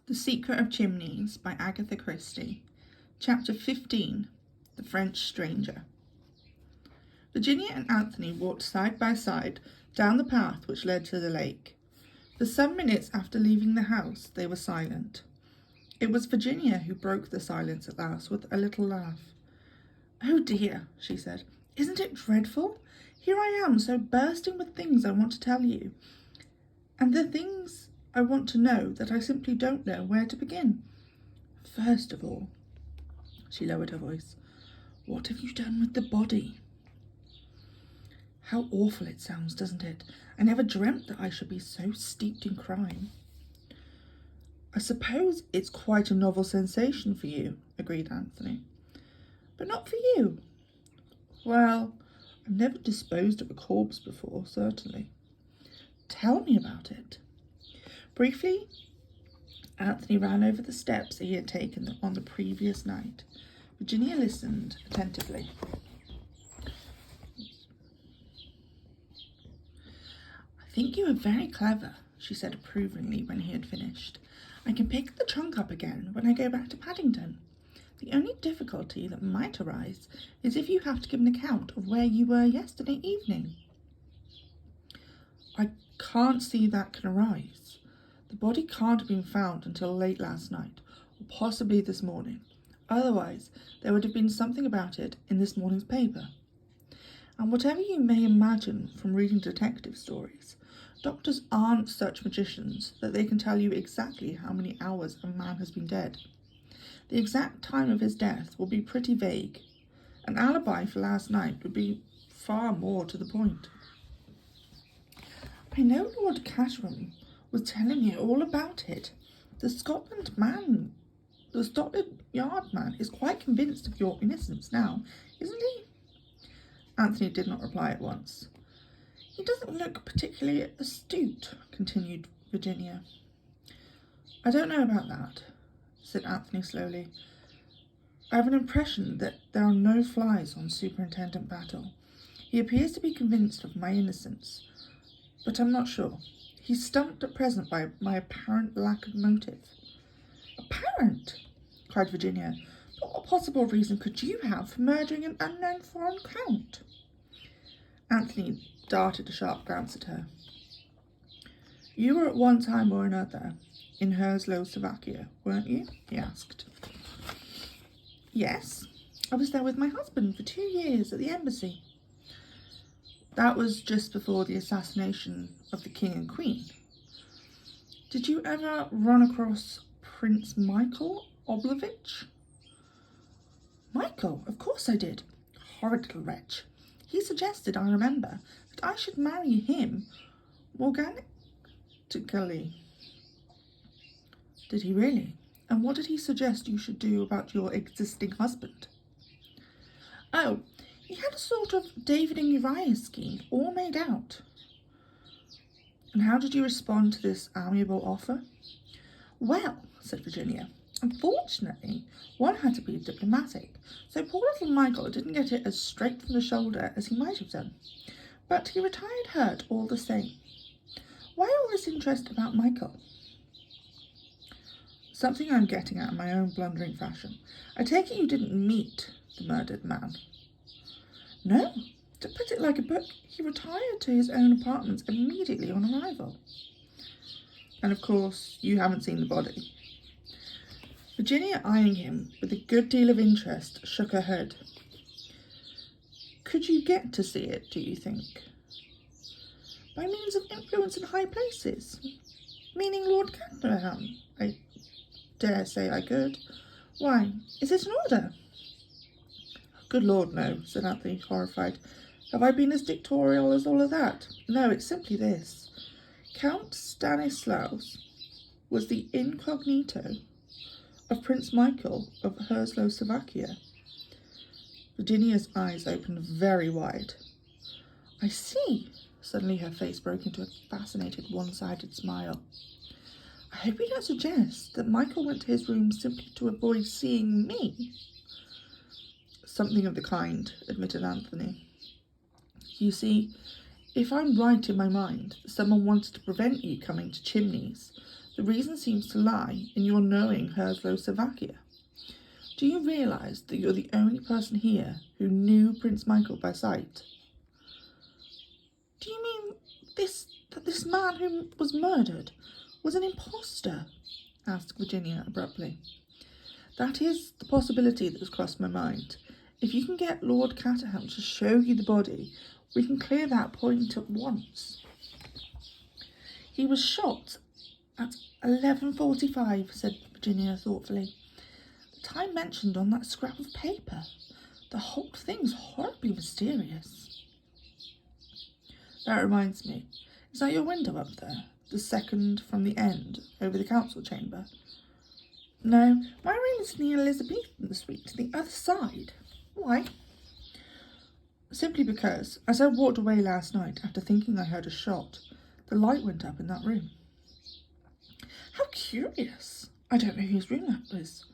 The Secret of Chimneys by Agatha Christie. Chapter 15. The French Stranger. Virginia and Anthony walked side by side down the path which led to the lake. For some minutes after leaving the house, they were silent. It was Virginia who broke the silence at last with a little laugh. "Oh dear," she said, "isn't it dreadful? Here I am, so bursting with things I want to tell you. And the things I want to know that I simply don't know where to begin. First of all," she lowered her voice, "what have you done with the body?" How awful it sounds, doesn't it? I never dreamt that I should be so steeped in crime. I suppose it's quite a novel sensation for you, agreed Anthony. But not for you. Well, I've never disposed of a corpse before, certainly. Tell me about it. Briefly, Anthony ran over the steps he had taken on the previous night. Virginia listened attentively. "I think you are very clever," she said approvingly when he had finished. "I can pick the trunk up again when I go back to Paddington. The only difficulty that might arise is if you have to give an account of where you were yesterday evening." "I can't see that can arise. The body can't have been found until late last night, or possibly this morning. Otherwise, there would have been something about it in this morning's paper. And whatever you may imagine from reading detective stories, doctors aren't such magicians that they can tell you exactly how many hours a man has been dead. The exact time of his death will be pretty vague. An alibi for last night would be far more to the point." "I know Lord Caterham was telling me all about it. The Scotland Yard man is quite convinced of your innocence now, isn't he?" Anthony did not reply at once. "He doesn't look particularly astute," continued Virginia. "I don't know about that," said Anthony slowly. "I have an impression that there are no flies on Superintendent Battle. He appears to be convinced of my innocence, but I'm not sure. He's stumped at present by my apparent lack of motive." "Apparent?" cried Virginia. "But what possible reason could you have for murdering an unknown foreign count?" Anthony darted a sharp glance at her. "You were at one time or another in Slovakia, weren't you?" he asked. "Yes, I was there with my husband for 2 years at the embassy." "That was just before the assassination of the King and Queen. Did you ever run across Prince Michael Oblovich?" "Michael? Of course I did. Horrid little wretch. He suggested, I remember, that I should marry him organically." "Did he really? And what did he suggest you should do about your existing husband?" "Oh, he had a sort of David and Uriah scheme all made out." "And how did you respond to this amiable offer?" "Well," said Virginia, "unfortunately, one had to be diplomatic, so poor little Michael didn't get it as straight from the shoulder as he might have done. But he retired hurt all the same. Why all this interest about Michael?" "Something I'm getting at in my own blundering fashion. I take it you didn't meet the murdered man?" "No. To put it like a book, he retired to his own apartments immediately on arrival." "And of course you haven't seen the body?" Virginia, eyeing him with a good deal of interest, shook her head. "Could you get to see it, do you think?" "By means of influence in high places? Meaning Lord Caterham? I dare say I could. Why, is it an order?" "Good Lord, no," said Anthony, horrified. "Have I been as dictatorial as all of that? No, it's simply this. Count Stanislaus was the incognito of Prince Michael of Slovakia." Virginia's eyes opened very wide. "I see." Suddenly her face broke into a fascinated one-sided smile. "I hope you don't suggest that Michael went to his room simply to avoid seeing me?" "Something of the kind," admitted Anthony. "You see, if I'm right in my mind, someone wanted to prevent you coming to Chimneys, The reason seems to lie in your knowing Slovakia. Do you realise that you're the only person here who knew Prince Michael by sight? Do you mean that this man who was murdered was an impostor? Asked Virginia abruptly. That is the possibility that has crossed my mind. If you can get Lord Caterham to show you the body, we can clear that point at once. He was shot at 11:45, said Virginia thoughtfully. The time mentioned on that scrap of paper. The whole thing's horribly mysterious. That reminds me, is that your window up there? The second from the end, over the council chamber? No, my room is in the Elizabethan suite, the other side. Why? Simply because, as I walked away last night after thinking I heard a shot, the light went up in that room. How curious. I don't know whose room that was,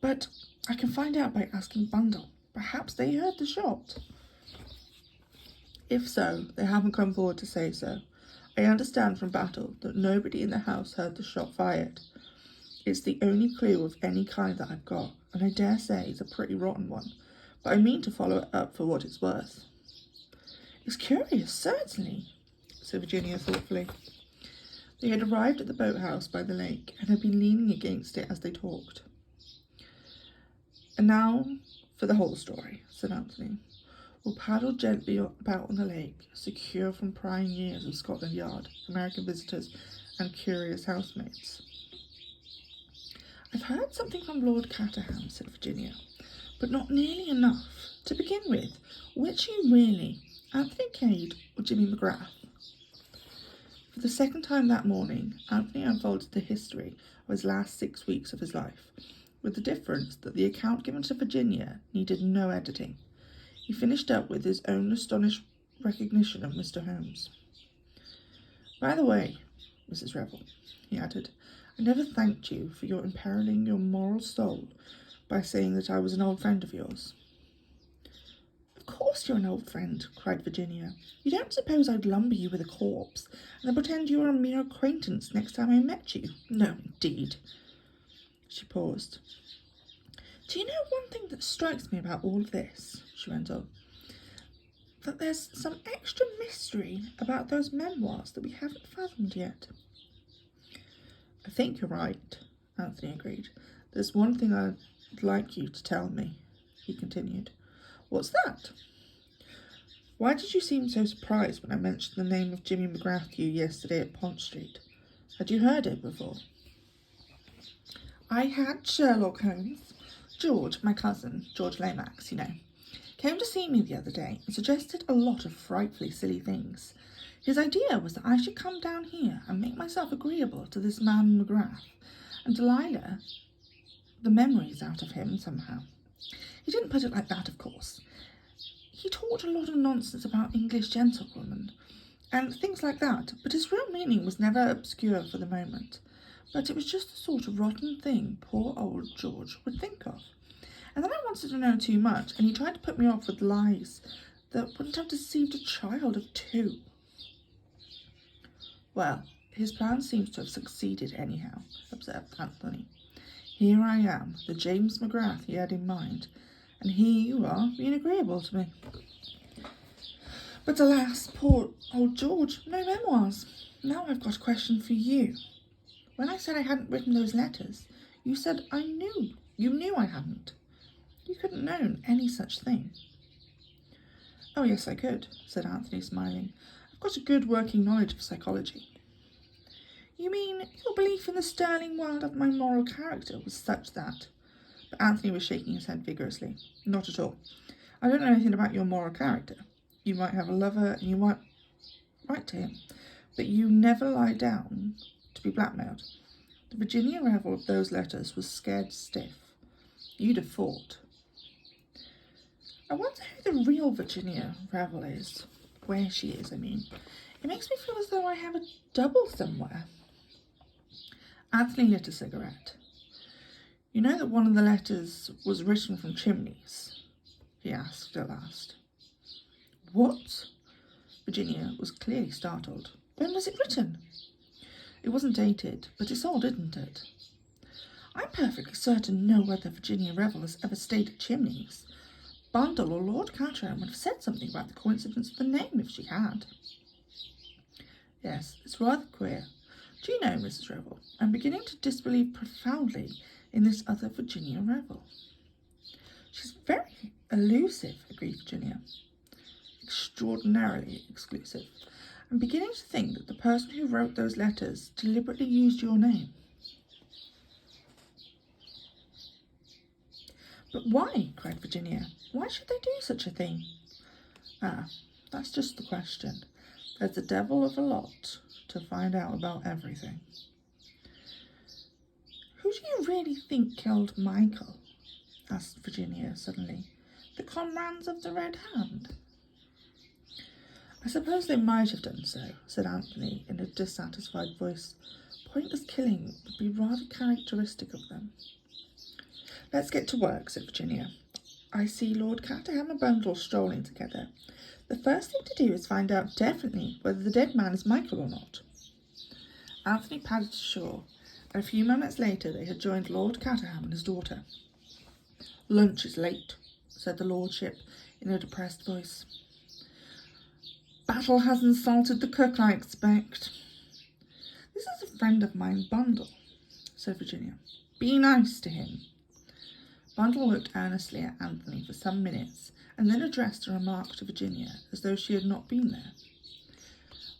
but I can find out by asking Bundle. Perhaps they heard the shot. If so, they haven't come forward to say so. I understand from Battle that nobody in the house heard the shot fired. It's the only clue of any kind that I've got, and I dare say it's a pretty rotten one, but I mean to follow it up for what it's worth. It's curious, certainly, said Virginia thoughtfully. They had arrived at the boathouse by the lake and had been leaning against it as they talked. And now for the whole story, said Anthony. We'll paddle gently about on the lake, secure from prying ears of Scotland Yard, American visitors, and curious housemates. I've heard something from Lord Caterham, said Virginia, but not nearly enough. To begin with, which are you really, Anthony Cade or Jimmy McGrath? For the second time that morning, Anthony unfolded the history of his last 6 weeks of his life, with the difference that the account given to Virginia needed no editing. He finished up with his own astonished recognition of Mr. Holmes. By the way, Mrs. Revel, he added, I never thanked you for your imperiling your moral soul by saying that I was an old friend of yours. Of course you're an old friend, cried Virginia. You don't suppose I'd lumber you with a corpse and then pretend you were a mere acquaintance next time I met you? No, indeed. She paused. Do you know one thing that strikes me about all of this? She went on. That there's some extra mystery about those memoirs that we haven't fathomed yet. I think you're right, Anthony agreed. There's one thing I'd like you to tell me, he continued. What's that? Why did you seem so surprised when I mentioned the name of Jimmy McGrath to you yesterday at Pont Street? Had you heard it before? I had Sherlock Holmes. George, my cousin, George Lomax, you know, came to see me the other day and suggested a lot of frightfully silly things. His idea was that I should come down here and make myself agreeable to this man McGrath, and Delilah the memories out of him somehow. He didn't put it like that, of course. He talked a lot of nonsense about English gentlewomen and things like that, but his real meaning was never obscure for the moment. But it was just the sort of rotten thing poor old George would think of. And then I wanted to know too much, and he tried to put me off with lies that wouldn't have deceived a child of 2. Well, his plan seems to have succeeded anyhow, observed Anthony. Here I am, the James McGrath he had in mind, and here you are being agreeable to me. But alas, poor old George, no memoirs. Now I've got a question for you. When I said I hadn't written those letters, you said I knew. You knew I hadn't. You couldn't have known any such thing. Oh, yes, I could, said Anthony, smiling. I've got a good working knowledge of psychology. You mean your belief in the sterling world of my moral character was such that... But Anthony was shaking his head vigorously. Not at all. I don't know anything about your moral character. You might have a lover and you might write to him, but you never lie down to be blackmailed. The Virginia Revel of those letters was scared stiff. You'd have fought. I wonder who the real Virginia Revel is. Where she is, I mean. It makes me feel as though I have a double somewhere. Anthony lit a cigarette. You know that one of the letters was written from Chimneys? He asked at last. What? Virginia was clearly startled. When was it written? It wasn't dated, but it's odd, isn't it? I'm perfectly certain no other Virginia Revel has ever stayed at Chimneys. Bundle or Lord Caterham would have said something about the coincidence of the name if she had. Yes, it's rather queer. Do you know, Mrs. Revel, I'm beginning to disbelieve profoundly in this other Virginia Revel. She's very elusive, agreed Virginia. Extraordinarily exclusive. I'm beginning to think that the person who wrote those letters deliberately used your name. But why? Cried Virginia. Why should they do such a thing? Ah, that's just the question. There's a devil of a lot to find out about everything. Who do you really think killed Michael? Asked Virginia suddenly. The comrades of the Red Hand? I suppose they might have done so, said Anthony in a dissatisfied voice. Pointless killing would be rather characteristic of them. Let's get to work, said Virginia. I see Lord Caterham and Bundle strolling together. The first thing to do is find out definitely whether the dead man is Michael or not. Anthony padded to shore, and a few moments later they had joined Lord Caterham and his daughter. Lunch is late, said the lordship in a depressed voice. Battle has insulted the cook, I expect. This is a friend of mine, Bundle, said Virginia. Be nice to him. Bundle looked earnestly at Anthony for some minutes, and then addressed a remark to Virginia, as though she had not been there.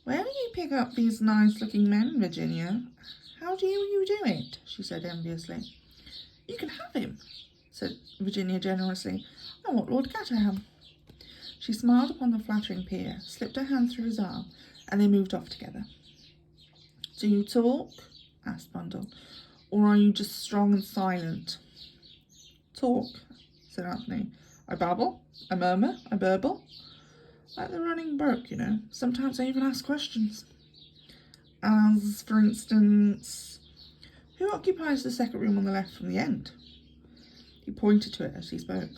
Where do you pick up these nice-looking men, Virginia? How do you do it? She said enviously. You can have him, said Virginia generously. I want Lord Caterham. She smiled upon the flattering peer, slipped her hand through his arm, and they moved off together. Do you talk? Asked Bundle, or are you just strong and silent? Talk, said Anthony. I babble, I murmur, I burble. Like the running brook, you know. Sometimes I even ask questions. As, for instance, who occupies the second room on the left from the end? He pointed to it as he spoke.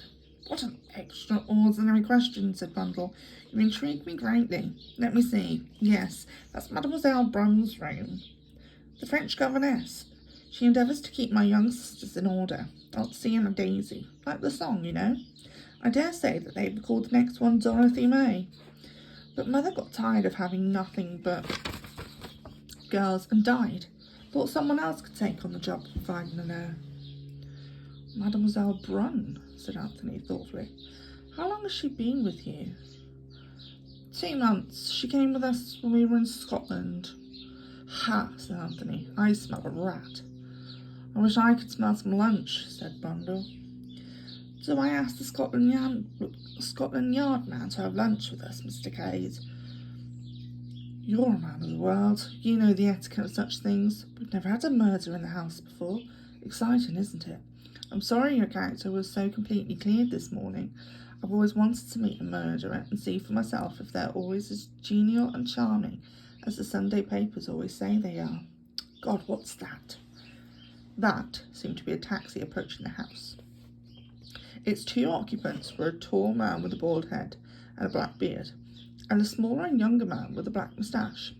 What an extraordinary question, said Bundle. You intrigue me greatly. Let me see. Yes, that's Mademoiselle Brun's room. The French governess. She endeavours to keep my young sisters in order. Dotsie and a daisy. Like the song, you know. I dare say that they would call the next one Dorothy May. But Mother got tired of having nothing but girls and died. Thought someone else could take on the job of providing an heir. Mademoiselle Brun, said Anthony thoughtfully. How long has she been with you? 2 months. She came with us when we were in Scotland. Ha, said Anthony. I smell a rat. I wish I could smell some lunch, said Bundle. Do I ask the Scotland Yard man to have lunch with us, Mr. Cade? You're a man of the world. You know the etiquette of such things. We've never had a murder in the house before. Exciting, isn't it? I'm sorry your character was so completely cleared this morning. I've always wanted to meet a murderer and see for myself if they're always as genial and charming as the Sunday papers always say they are. God, what's that? That seemed to be a taxi approaching the house. Its 2 occupants were a tall man with a bald head and a black beard, and a smaller and younger man with a black moustache.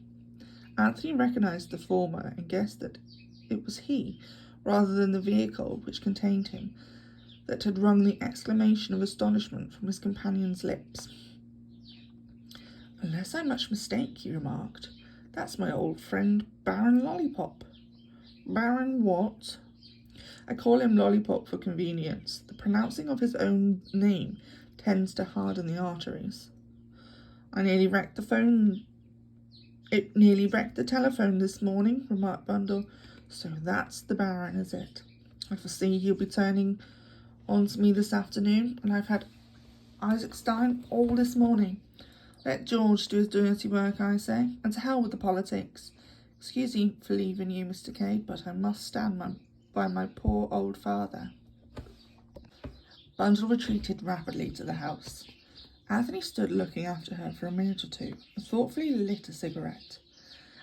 Anthony recognised the former and guessed that it was he, rather than the vehicle which contained him, that had wrung the exclamation of astonishment from his companion's lips. Unless I much mistake, he remarked, that's my old friend Baron Lollipop. Baron what? I call him Lollipop for convenience. The pronouncing of his own name tends to harden the arteries. It nearly wrecked the telephone this morning, remarked Bundle. So that's the Baron, is it? I foresee he'll be turning on to me this afternoon, and I've had Isaacstein all this morning. Let George do his dirty work, I say, and to hell with the politics. Excuse me for leaving you, Mr. Cade, but I must stand by my poor old father. Bundle retreated rapidly to the house. Anthony stood looking after her for a minute or two, and thoughtfully lit a cigarette.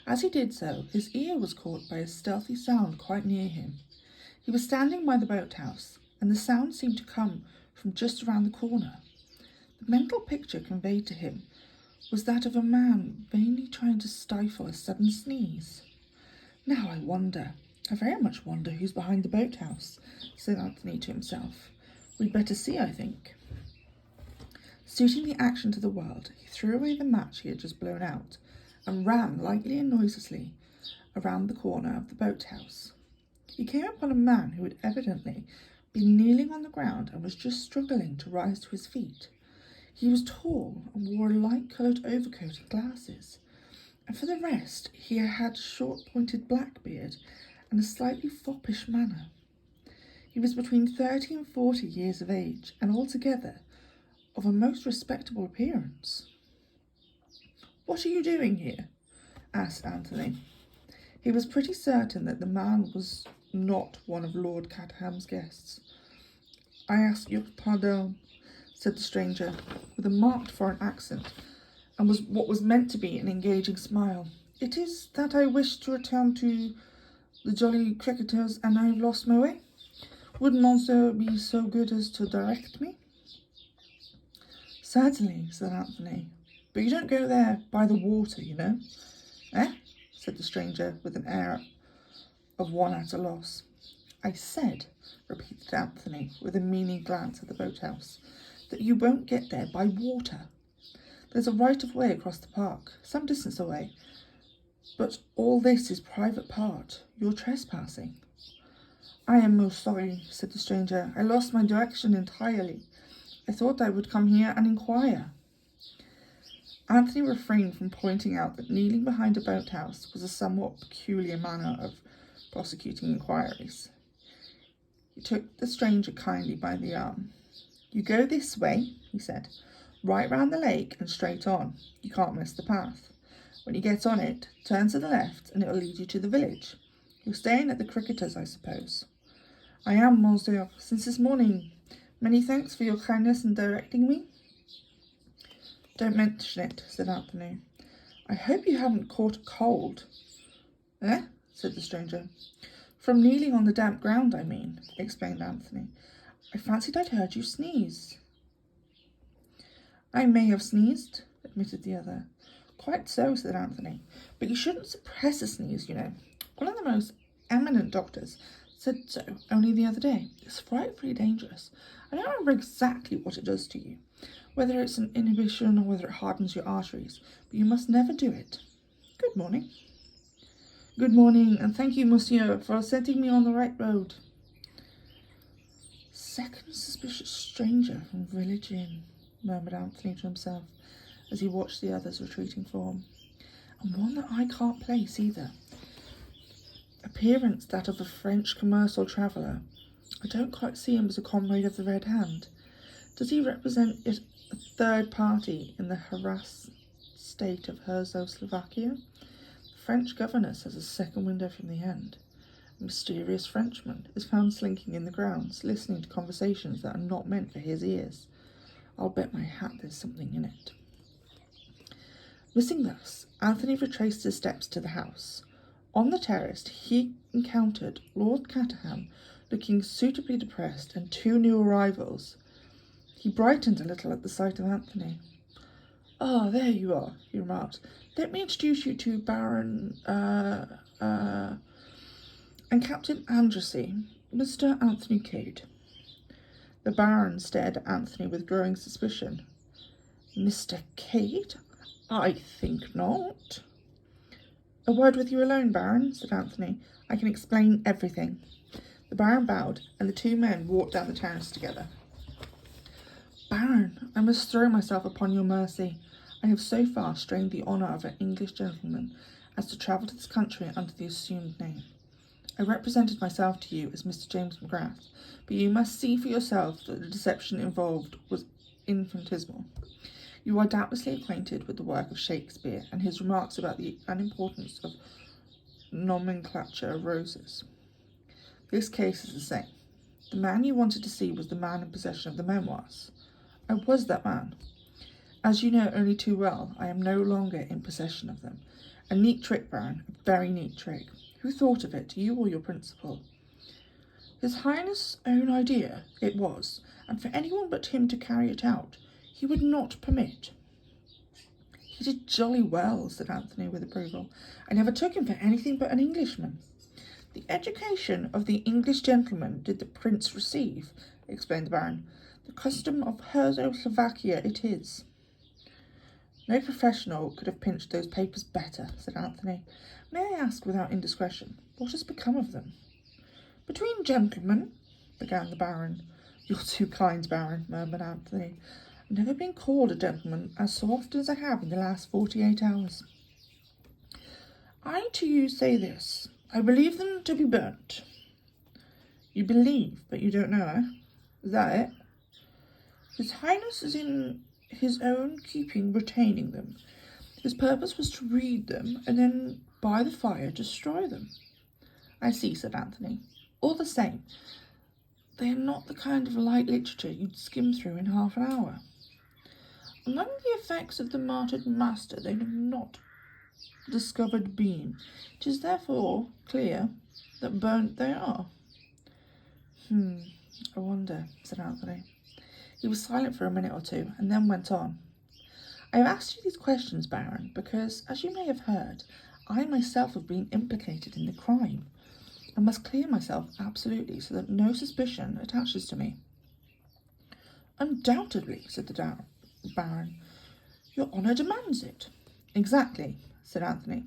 As he did so, his ear was caught by a stealthy sound quite near him. He was standing by the boathouse, and the sound seemed to come from just around the corner. The mental picture conveyed to him was that of a man vainly trying to stifle a sudden sneeze. Now I very much wonder who's behind the boathouse, said Anthony to himself. We'd better see, I think. Suiting the action to the word, he threw away the match he had just blown out and ran lightly and noiselessly around the corner of the boathouse. He came upon a man who had evidently been kneeling on the ground and was just struggling to rise to his feet. He was tall and wore a light-coloured overcoat and glasses, and for the rest he had a short pointed black beard and a slightly foppish manner. He was between 30 and 40 years of age, and altogether of a most respectable appearance. "What are you doing here?" asked Anthony. He was pretty certain that the man was not one of Lord Caterham's guests. "I ask your pardon," said the stranger, with a marked foreign accent, and what was meant to be an engaging smile. "It is that I wish to return to the Jolly Cricketers, and I have lost my way. Would Monsieur be so good as to direct me?" "Certainly," said Anthony, "but you don't go there by the water, you know." "Eh?" said the stranger, with an air of one at a loss. "I said," repeated Anthony, with a meaning glance at the boathouse, "that you won't get there by water. There's a right-of-way across the park, some distance away, but all this is private part. You're trespassing." "I am most sorry," said the stranger. "I lost my direction entirely. I thought I would come here and inquire." Anthony refrained from pointing out that kneeling behind a boathouse was a somewhat peculiar manner of prosecuting inquiries. He took the stranger kindly by the arm. "You go this way," he said, "right round the lake and straight on. You can't miss the path. When you get on it, turn to the left and it will lead you to the village. You're staying at the Cricketers, I suppose?" "I am, monsieur, since this morning. Many thanks for your kindness in directing me." "Don't mention it," said Anthony. "I hope you haven't caught a cold." "Eh?" said the stranger. "From kneeling on the damp ground, I mean," explained Anthony. "I fancied I'd heard you sneeze." "I may have sneezed," admitted the other. "Quite so," said Anthony, "but you shouldn't suppress a sneeze, you know. One of the most eminent doctors said so only the other day. It's frightfully dangerous. I don't remember exactly what it does to you, whether it's an inhibition or whether it hardens your arteries, but you must never do it. Good morning." "Good morning, and thank you, monsieur, for setting me on the right road." "Second suspicious stranger from Village Inn," murmured Anthony to himself as he watched the other's retreating form. "And one that I can't place either. Appearance that of a French commercial traveller. I don't quite see him as a comrade of the Red Hand. Does he represent a third party in the harassed state of Slovakia? The French governess has a second window from the end. A mysterious Frenchman is found slinking in the grounds, listening to conversations that are not meant for his ears. I'll bet my hat there's something in it." Missing thus, Anthony retraced his steps to the house. On the terrace, he encountered Lord Caterham, looking suitably depressed, and two new arrivals. He brightened a little at the sight of Anthony. "Ah, there you are," he remarked. "Let me introduce you to Baron, and Captain Andrassy, Mr. Anthony Cade." The Baron stared at Anthony with growing suspicion. "Mr. Cade? I think not." "A word with you alone, Baron," said Anthony. "I can explain everything." The Baron bowed, and the two men walked down the terrace together. "Baron, I must throw myself upon your mercy. I have so far strained the honour of an English gentleman as to travel to this country under the assumed name. I represented myself to you as Mr. James McGrath, but you must see for yourself that the deception involved was infinitesimal. You are doubtlessly acquainted with the work of Shakespeare and his remarks about the unimportance of nomenclature of roses. This case is the same. The man you wanted to see was the man in possession of the memoirs. I was that man. As you know only too well, I am no longer in possession of them. A neat trick, Baron, a very neat trick. Who thought of it, you or your principal?" "His Highness' own idea it was, and for anyone but him to carry it out, he would not permit." He did jolly well, said Anthony with approval. I never took him for anything but an Englishman. The education of the English gentleman did the prince receive, explained the Baron. The custom of Czechoslovakia it is. No professional could have pinched those papers better, said Anthony. May I ask, without indiscretion, what has become of them? Between gentlemen, began the Baron. You're too kind, Baron, murmured Anthony. I've never been called a gentleman as so often as I have in the last 48 hours. I to you say this. I believe them to be burnt. You believe, but you don't know, eh? Is that it? His Highness is in his own keeping retaining them. His purpose was to read them, and then, by the fire, destroy them. I see, said Anthony. All the same, they are not the kind of light literature you'd skim through in half an hour. Among the effects of the martyred master they have not discovered been. It is therefore clear that burnt they are. I wonder, said Anthony. He was silent for a minute or two, and then went on. I have asked you these questions, Baron, because, as you may have heard, I myself have been implicated in the crime. I must clear myself absolutely so that no suspicion attaches to me. Undoubtedly, said the Baron. Your honour demands it. Exactly, said Anthony.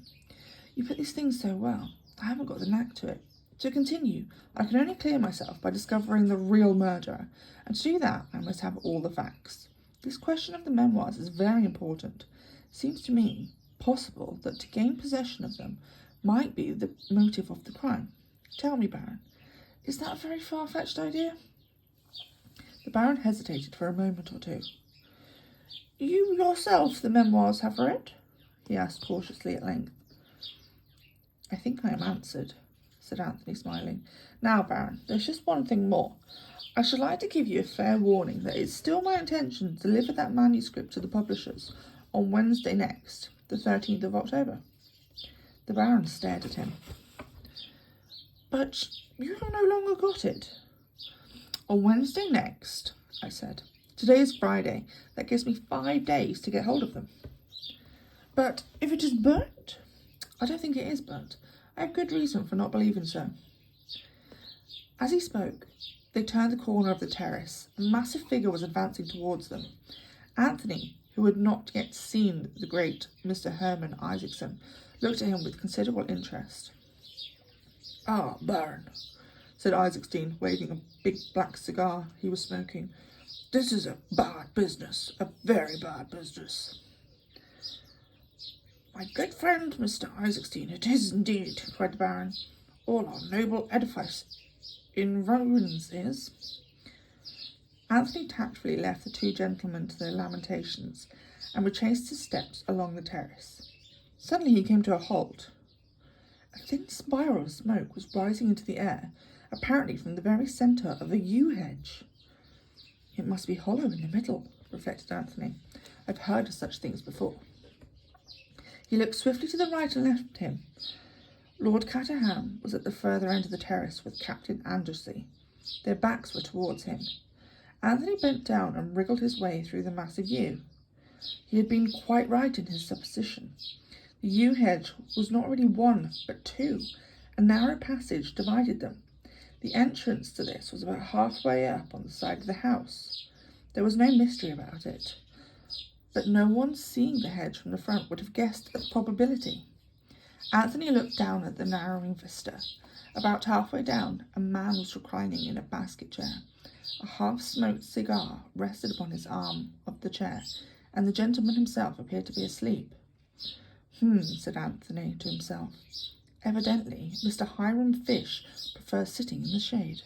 You put these things so well. I haven't got the knack to it. To continue, I can only clear myself by discovering the real murderer, and to do that I must have all the facts. This question of the memoirs is very important. It seems to me possible that to gain possession of them might be the motive of the crime. Tell me, Baron, is that a very far-fetched idea? The Baron hesitated for a moment or two. You yourself the memoirs have read? He asked cautiously at length. I think I am answered, said Anthony, smiling. Now, Baron, there's just one thing more. I should like to give you a fair warning that it's still my intention to deliver that manuscript to the publishers on Wednesday next, the 13th of October. The Baron stared at him. But you have no longer got it. On Wednesday next, I said. Today is Friday. That gives me 5 days to get hold of them. But if it is burnt? I don't think it is burnt. I have good reason for not believing so. As he spoke, they turned the corner of the terrace. A massive figure was advancing towards them. Anthony, who had not yet seen the great Mr. Herman Isaacson, looked at him with considerable interest. Ah, Baron, said Isaacstein, waving a big black cigar he was smoking. This is a bad business, a very bad business. My good friend, Mr. Isaacstein, it is indeed, cried the Baron. All our noble edifice in ruins is. Anthony tactfully left the two gentlemen to their lamentations and retraced his steps along the terrace. Suddenly he came to a halt. A thin spiral of smoke was rising into the air, apparently from the very centre of a yew hedge. It must be hollow in the middle, reflected Anthony. I've heard of such things before. He looked swiftly to the right and left of him. Lord Caterham was at the further end of the terrace with Captain Andersey. Their backs were towards him. Anthony bent down and wriggled his way through the massive yew. He had been quite right in his supposition. The yew hedge was not really one, but two. A narrow passage divided them. The entrance to this was about halfway up on the side of the house. There was no mystery about it, but no one seeing the hedge from the front would have guessed at the probability. Anthony looked down at the narrowing vista. About halfway down, a man was reclining in a basket chair. A half-smoked cigar rested upon his arm of the chair, and the gentleman himself appeared to be asleep. Said Anthony to himself. Evidently, Mr. Hiram Fish prefers sitting in the shade.